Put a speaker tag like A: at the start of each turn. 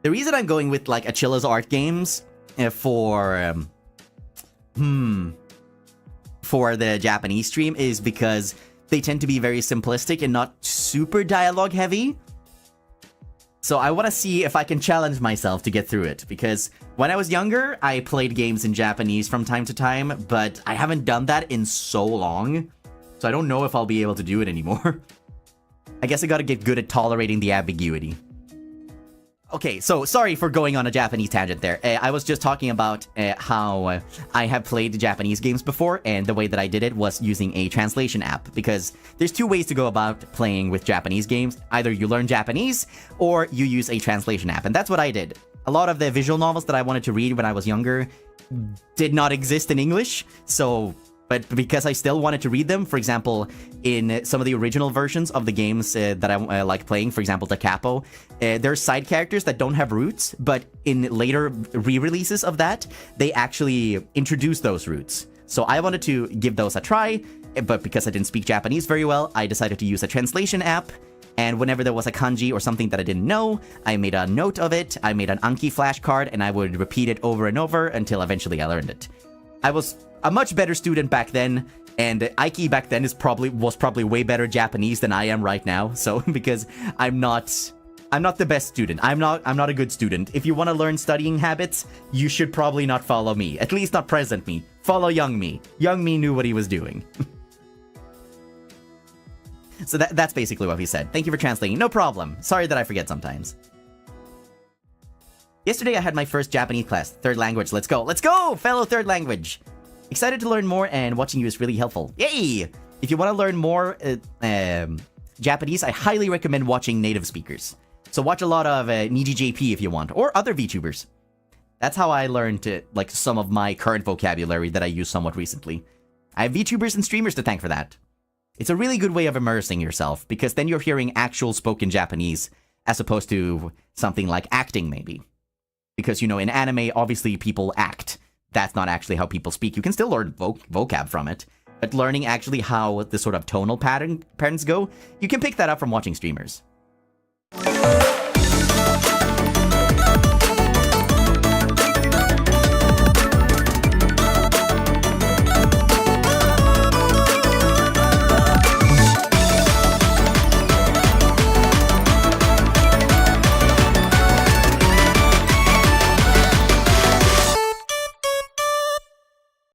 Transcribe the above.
A: The reason I'm going with like Achilla's art games for the Japanese stream is because they tend to be very simplistic and not super dialogue heavy. So I want to see if I can challenge myself to get through it, because when I was younger, I played games in Japanese from time to time, but I haven't done that in so long, so I don't know if I'll be able to do it anymore. I guess I gotta get good at tolerating the ambiguity. Okay, so sorry for going on a Japanese tangent there. I was just talking about how I have played Japanese games before, and the way that I did it was using a translation app, because there's two ways to go about playing with Japanese games. Either you learn Japanese, or you use a translation app, and that's what I did. A lot of the visual novels that I wanted to read when I was younger did not exist in English, but because I still wanted to read them, for example, in some of the original versions of the games that I like playing, for example, Da Capo, there's side characters that don't have roots, but in later re-releases of that, they actually introduce those roots. So I wanted to give those a try, but because I didn't speak Japanese very well, I decided to use a translation app. And whenever there was a kanji or something that I didn't know, I made a note of it, I made an Anki flashcard, and I would repeat it over and over until eventually I learned it. I was a much better student back then, and Ike back then was probably way better Japanese than I am right now. So because I'm not the best student. I'm not a good student. If you want to learn studying habits, you should probably not follow me. At least not present me. Follow young me. Young me knew what he was doing. So that's basically what he said. Thank you for translating. No problem. Sorry that I forget sometimes. Yesterday I had my first Japanese class. Third language. Let's go. Let's go, fellow third language. Excited to learn more, and watching you is really helpful. Yay! If you want to learn more Japanese, I highly recommend watching native speakers. So watch a lot of NIJISANJI if you want, or other VTubers. That's how I learned like some of my current vocabulary that I use somewhat recently. I have VTubers and streamers to thank for that. It's a really good way of immersing yourself, because then you're hearing actual spoken Japanese, as opposed to something like acting, maybe. Because, you know, in anime, obviously people act. That's not actually how people speak. You can still learn vocab from it, but learning actually how the sort of tonal patterns go, you can pick that up from watching streamers.